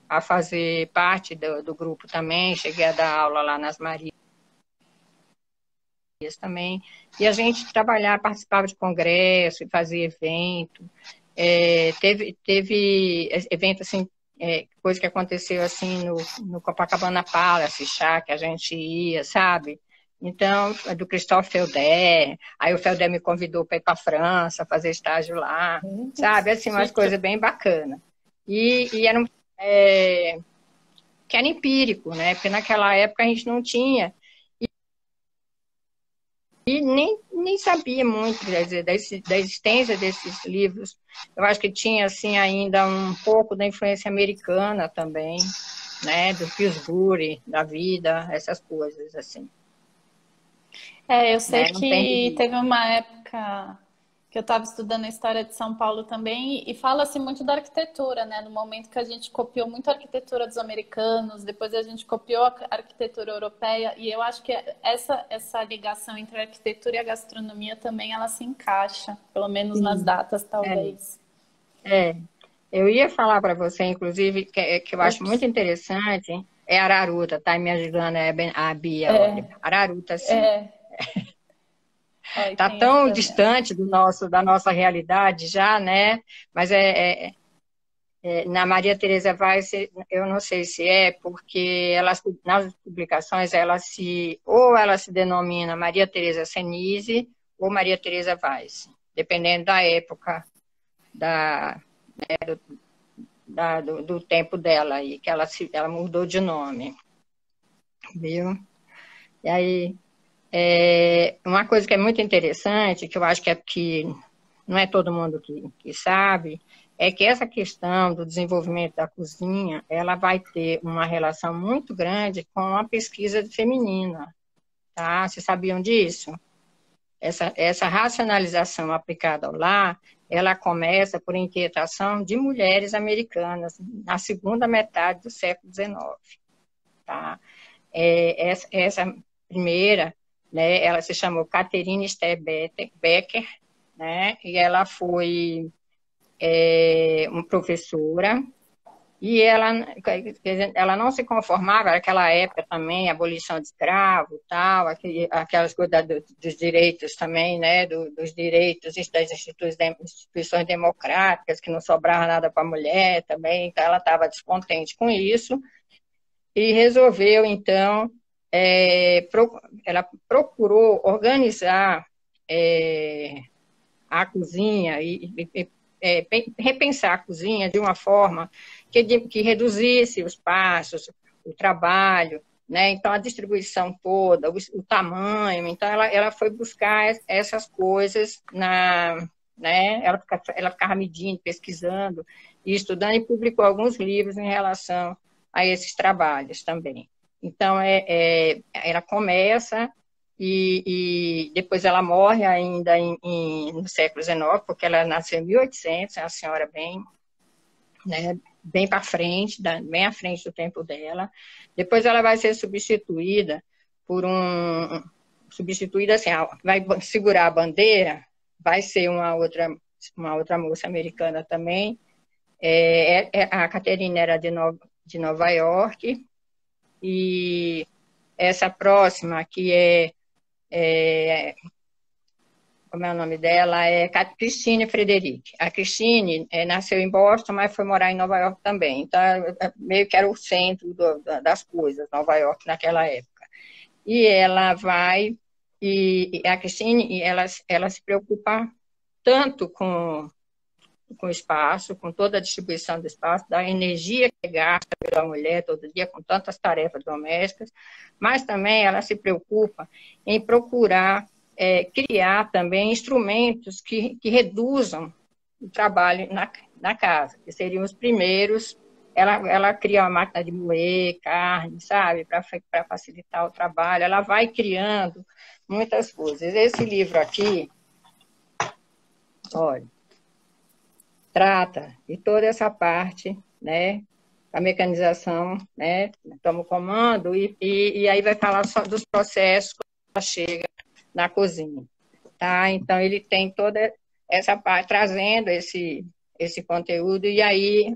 a fazer parte do grupo também, cheguei a dar aula lá nas Marias também, e a gente participava de congresso, fazia evento, teve evento assim, coisa que aconteceu assim no Copacabana Palace, chá, que a gente ia, sabe? Então, do Christophe Felder, aí o Felder me convidou para ir para a França, fazer estágio lá, sabe? Assim, umas coisas bem bacanas. E era que era empírico, né? Porque naquela época a gente não tinha e nem sabia muito, quer dizer, da existência desses livros. Eu acho que tinha assim ainda um pouco da influência americana também, né? Do Pillsbury, da vida, essas coisas assim. Eu sei Né? Não tem que teve uma época que eu estava estudando a história de São Paulo também, e fala-se muito da arquitetura, né? No momento que a gente copiou muito a arquitetura dos americanos, depois a gente copiou a arquitetura europeia, e eu acho que essa ligação entre a arquitetura e a gastronomia também ela se encaixa, pelo menos nas Sim. datas, talvez. É. Eu ia falar para você, inclusive, que eu acho Ops. muito interessante, é Araruta, tá me ajudando a Bia, olha. É, Araruta, sim. é. Ó, e Tá tem tão essa. distante da nossa realidade já, né? Mas na Maria Teresa Weiss, eu não sei se porque nas publicações ou ela se denomina Maria Teresa Senise ou Maria Teresa Weiss, dependendo da época do tempo dela aí, que ela mudou de nome, viu? E aí, uma coisa que é muito interessante, que eu acho que não é todo mundo que sabe, é que essa questão do desenvolvimento da cozinha, ela vai ter uma relação muito grande com a pesquisa feminina, tá? Vocês sabiam disso? Essa racionalização aplicada ao lar, ela começa por inquietação de mulheres americanas na segunda metade do século XIX, tá? Essa primeira, né, ela se chamou Catherine Esther Becker, né, e ela foi uma professora, e ela não se conformava, naquela época também, abolição de escravo, tal, aquelas coisas dos direitos também, né, dos direitos das instituições democráticas, que não sobrava nada para a mulher também, então ela estava descontente com isso, e resolveu, então, ela procurou organizar a cozinha repensar a cozinha de uma forma que reduzisse os passos, o trabalho, né? Então, a distribuição toda, o tamanho. Então, ela foi buscar essas coisas, né? Ela ficava medindo, pesquisando e estudando, e publicou alguns livros em relação a esses trabalhos também. Então, ela começa e depois ela morre ainda no século XIX, porque ela nasceu em 1800, é uma senhora bem, né, bem para frente, bem à frente do tempo dela. Depois ela vai ser substituída por substituída assim, vai segurar a bandeira, vai ser uma outra moça americana também. A Catherine era de Nova York, e essa próxima, que como é o nome dela? É Christine Frederick. A Christine nasceu em Boston, mas foi morar em Nova York também. Então, meio que era o centro das coisas, Nova York, naquela época. E ela vai, e a Christine, ela se preocupa tanto com o espaço, com toda a distribuição do espaço, da energia que é gasta pela mulher todo dia, com tantas tarefas domésticas, mas também ela se preocupa em procurar criar também instrumentos que reduzam o trabalho na casa, que seriam os primeiros. Ela cria uma máquina de moer carne, sabe, para facilitar o trabalho. Ela vai criando muitas coisas. Esse livro aqui, olha, trata de toda essa parte, né, a mecanização, né, toma o comando, e aí vai falar só dos processos quando ela chega na cozinha, tá? Então, ele tem toda essa parte, trazendo esse conteúdo, e aí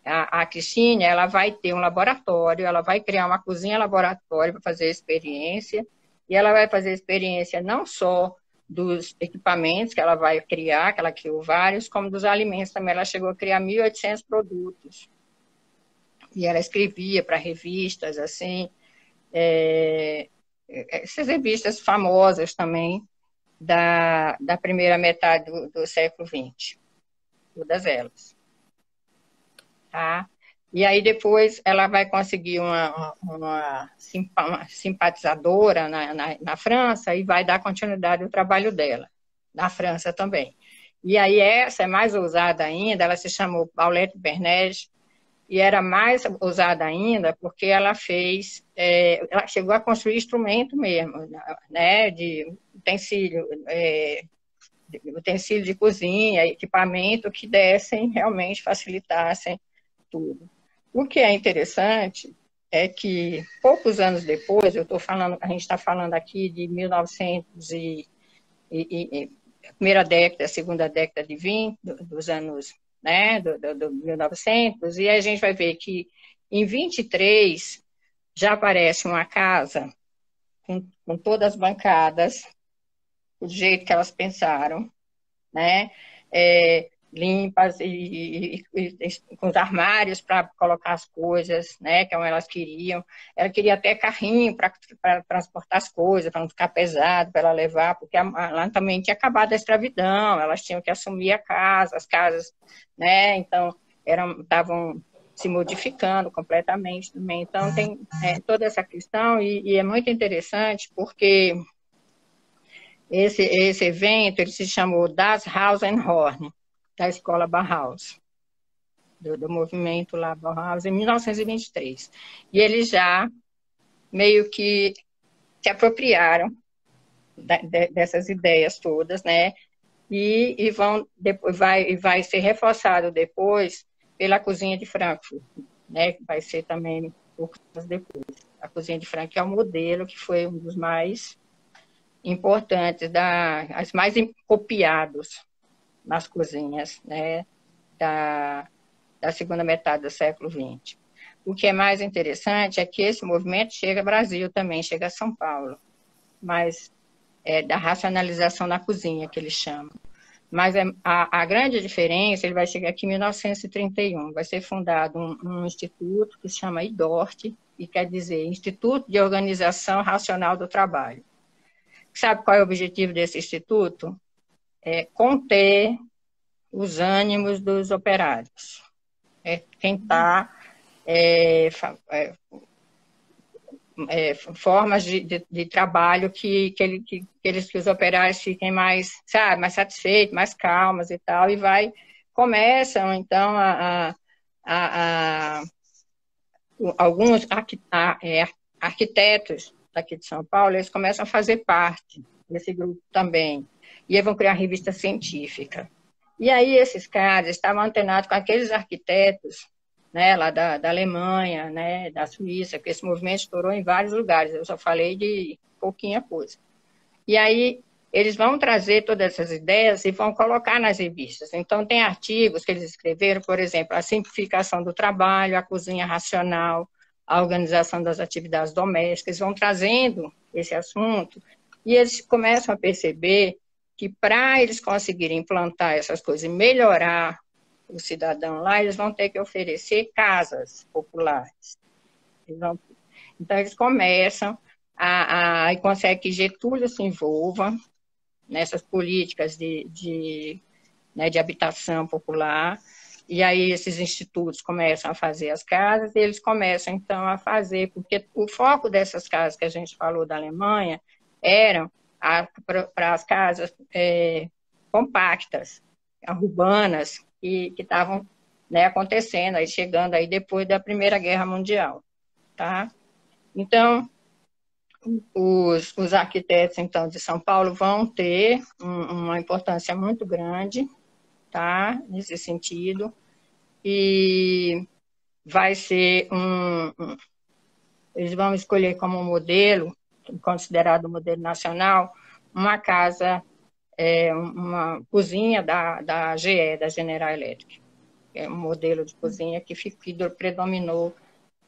a Cristina, ela vai ter um laboratório, ela vai criar uma cozinha-laboratório para fazer experiência, e ela vai fazer experiência não só dos equipamentos que ela vai criar, que ela criou vários, como dos alimentos também. Ela chegou a criar 1.800 produtos. E ela escrevia para revistas, assim, essas revistas famosas também da primeira metade do século XX, todas elas. Tá? E aí depois ela vai conseguir uma simpatizadora na França e vai dar continuidade ao trabalho dela, na França também. E aí essa é mais ousada ainda, ela se chamou Paulette Bernays, e era mais ousada ainda porque ela ela chegou a construir instrumento mesmo, né, de utensílio de cozinha, equipamento que realmente facilitassem tudo. O que é interessante é que poucos anos depois, a gente está falando aqui de 1900 primeira década, segunda década de 20, dos anos, né, do 1900, e a gente vai ver que em 23 já aparece uma casa com todas as bancadas, do jeito que elas pensaram, né? Limpas e com os armários para colocar as coisas, né, como elas queriam. Ela queria até carrinho para transportar as coisas, para não ficar pesado, para ela levar, porque lá também tinha acabado a escravidão, elas tinham que assumir as casas, né, então estavam se modificando completamente também. Então tem toda essa questão, e é muito interessante porque esse evento ele se chamou Das Haus and Horn, da escola Bauhaus, do movimento lá Bauhaus, em 1923. E eles já meio que se apropriaram dessas ideias todas, né? E vai ser reforçado depois pela cozinha de Frankfurt, né? Vai ser também poucos anos depois. A cozinha de Frankfurt é o modelo que foi um dos mais importantes, as mais copiados nas cozinhas, né, da segunda metade do século XX. O que é mais interessante é que esse movimento chega ao Brasil também, chega a São Paulo, mas da racionalização na cozinha, que eles chamam. Mas a grande diferença, ele vai chegar aqui em 1931, vai ser fundado um instituto que se chama IDORT, e quer dizer Instituto de Organização Racional do Trabalho. Sabe qual é o objetivo desse instituto? Conter os ânimos dos operários. Tentar formas de trabalho que os operários fiquem mais, sabe, mais satisfeitos, mais calmos e tal, e começam, então, alguns arquitetos daqui de São Paulo, eles começam a fazer parte desse grupo também. E eles vão criar uma revista científica. E aí esses caras estavam antenados com aqueles arquitetos, né, lá da Alemanha, né, da Suíça, porque esse movimento estourou em vários lugares, eu só falei de pouquinha coisa. E aí eles vão trazer todas essas ideias e vão colocar nas revistas. Então, tem artigos que eles escreveram, por exemplo, a simplificação do trabalho, a cozinha racional, a organização das atividades domésticas, vão trazendo esse assunto e eles começam a perceber que para eles conseguirem implantar essas coisas e melhorar o cidadão lá, eles vão ter que oferecer casas populares. Então, eles começam e conseguem que Getúlio se envolva nessas políticas de habitação popular, e aí esses institutos começam a fazer as casas, e eles começam, então, a fazer, porque o foco dessas casas que a gente falou da Alemanha eram para as casas compactas, urbanas, que estavam, né, acontecendo, aí chegando aí depois da Primeira Guerra Mundial, tá? Então, os arquitetos, então, de São Paulo vão ter uma importância muito grande, tá? Nesse sentido, e vai ser eles vão escolher como modelo, considerado modelo nacional, uma casa, uma cozinha da GE, da General Electric. É um modelo de cozinha que predominou,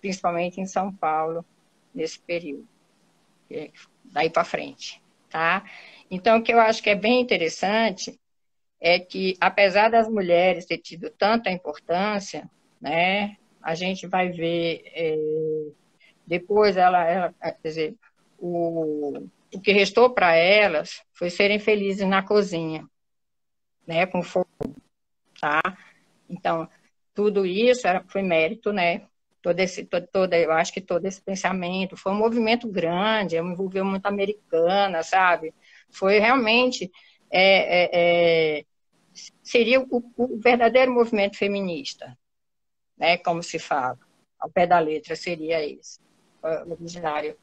principalmente em São Paulo, nesse período, daí para frente, tá? Então, o que eu acho que é bem interessante é que, apesar das mulheres ter tido tanta importância, né, a gente vai ver depois quer dizer, o que restou para elas foi serem felizes na cozinha, né, com fogo, tá? Então, tudo isso foi mérito, né? Eu acho que todo esse pensamento foi um movimento grande, envolveu muito americana, sabe? Foi realmente seria o verdadeiro movimento feminista, né? Como se fala, ao pé da letra seria esse, o originário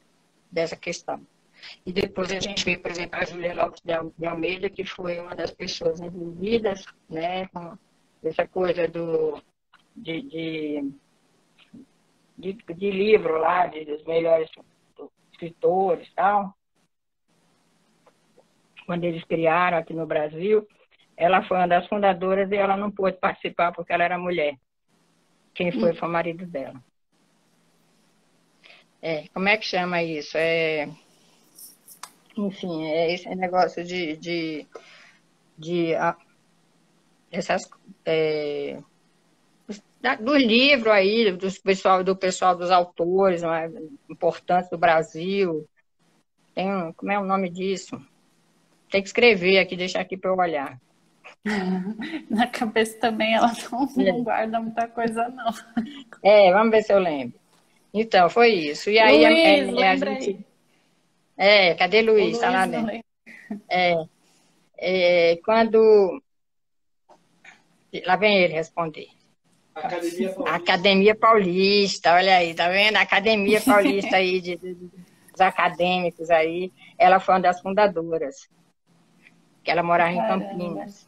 dessa questão. E depois a gente vê, por exemplo, a Júlia Lopes de Almeida, que foi uma das pessoas envolvidas, né, com essa coisa de livro lá, dos melhores escritores e tal. Quando eles criaram aqui no Brasil, ela foi uma das fundadoras e ela não pôde participar porque ela era mulher. Quem foi o marido dela. Como é que chama isso? Enfim, esse negócio essas, do livro aí, do pessoal dos autores, né, importantes do Brasil. Como é o nome disso? Tem que escrever aqui, deixar aqui para eu olhar. Na cabeça também ela não guarda muita coisa, não. Vamos ver se eu lembro. Então, foi isso. E aí Luiz, a gente... cadê Luiz? Está lá dentro. Quando... Lá vem ele responder. Academia Paulista, olha aí, tá vendo? A Academia Paulista aí, dos acadêmicos aí, ela foi uma das fundadoras, que ela morava em Campinas.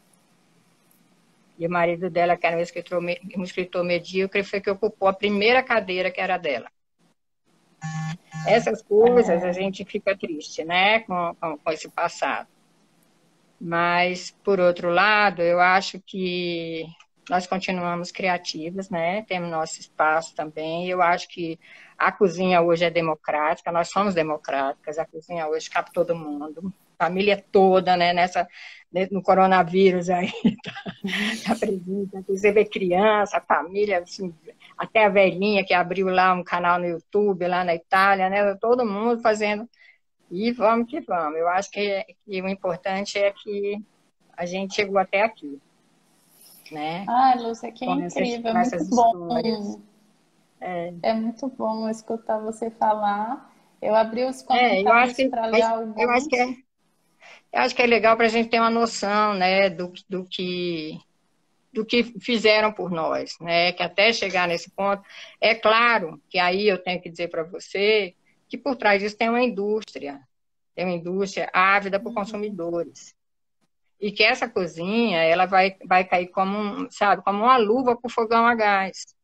E o marido dela, que era um escritor medíocre, foi que ocupou a primeira cadeira que era dela. Essas coisas a gente fica triste, né, com esse passado. Mas, por outro lado, eu acho que nós continuamos criativos, né? Temos nosso espaço também. Eu acho que a cozinha hoje é democrática, nós somos democráticas, a cozinha hoje cabe todo mundo, família toda, né? No coronavírus aí, tá presente. Você vê criança, família, assim, até a velhinha que abriu lá um canal no YouTube, lá na Itália, né? Todo mundo fazendo. E vamos que vamos. Eu acho que o importante é que a gente chegou até aqui. Né? Lúcia, que incrível, é muito bom. É muito bom escutar você falar. Eu abri os comentários para ler alguns. Eu acho que é legal para a gente ter uma noção, né, do que fizeram por nós, né? Que até chegar nesse ponto. É claro que aí eu tenho que dizer para você que por trás disso tem uma indústria ávida por consumidores. E que essa cozinha, ela vai cair como, sabe, como uma luva para o fogão a gás,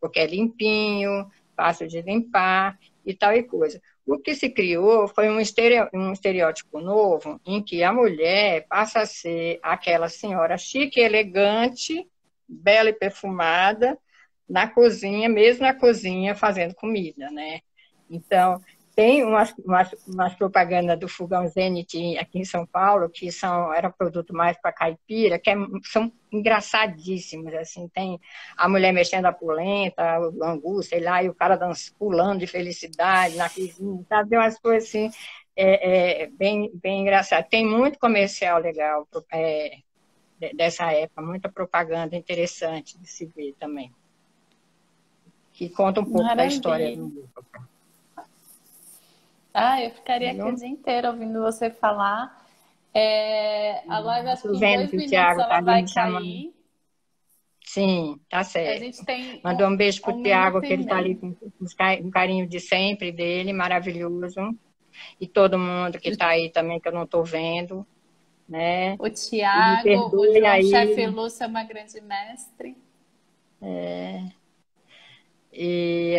porque é limpinho, fácil de limpar e tal e coisa. O que se criou foi um estereótipo novo, em que a mulher passa a ser aquela senhora chique, elegante, bela e perfumada, na cozinha, mesmo na cozinha, fazendo comida, né? Então, tem umas propagandas do Fogão Zenit aqui em São Paulo, que era produto mais para caipira, são engraçadíssimos, assim, tem a mulher mexendo a polenta, o angu, sei lá, e o cara pulando de felicidade na cozinha, sabe? Tem umas coisas assim, bem engraçadas. Tem muito comercial legal dessa época, muita propaganda interessante de se ver também, que conta um pouco da história do grupo. Eu ficaria aqui o dia inteiro ouvindo você falar. A live, acho que em 2 minutos ela vai cair. Sim, tá certo. A gente tem Mandou um beijo pro Tiago, que ele tá ali com um carinho de sempre dele, maravilhoso. E todo mundo que tá aí também, que eu não tô vendo, né? O Tiago, o João Chefe Lúcio é uma grande mestre. E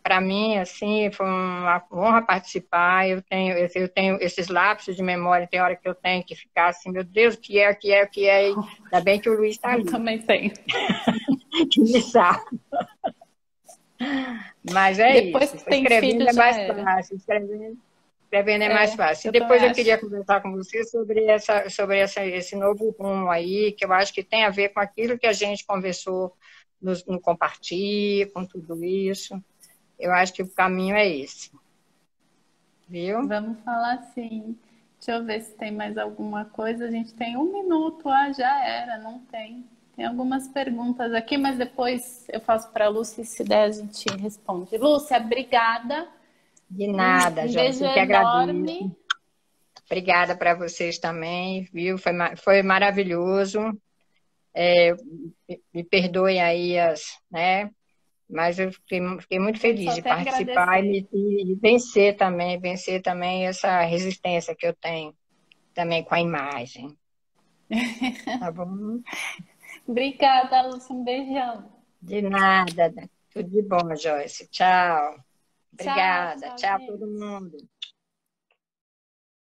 para mim, assim, foi uma honra participar. Eu tenho esses lapsos de memória, tem hora que eu tenho que ficar assim, meu Deus, o que é? Ainda bem que o Luiz está ali. Eu também tenho. Que me salva. Mas Depois isso. Que tem Escrevendo filho, é mais fácil. Escrevendo é mais fácil. E depois eu queria conversar com você sobre esse novo rumo aí, que eu acho que tem a ver com aquilo que a gente conversou no Compartilha, com tudo isso. Eu acho que o caminho é esse. Viu? Vamos falar sim. Deixa eu ver se tem mais alguma coisa. A gente tem 1 minuto. Já era, não tem. Tem algumas perguntas aqui, mas depois eu faço para a Lúcia, se der a gente responde. Lúcia, obrigada. De nada, um Joyce, eu que agradeço. Obrigada para vocês também, viu? Foi maravilhoso. Me perdoem aí né? Mas eu fiquei muito feliz de participar e vencer também essa resistência que eu tenho também com a imagem. Tá bom? Obrigada, Lúcia. Um beijão. De nada. Tudo de bom, Joyce. Tchau. Obrigada. Tchau, todo mundo.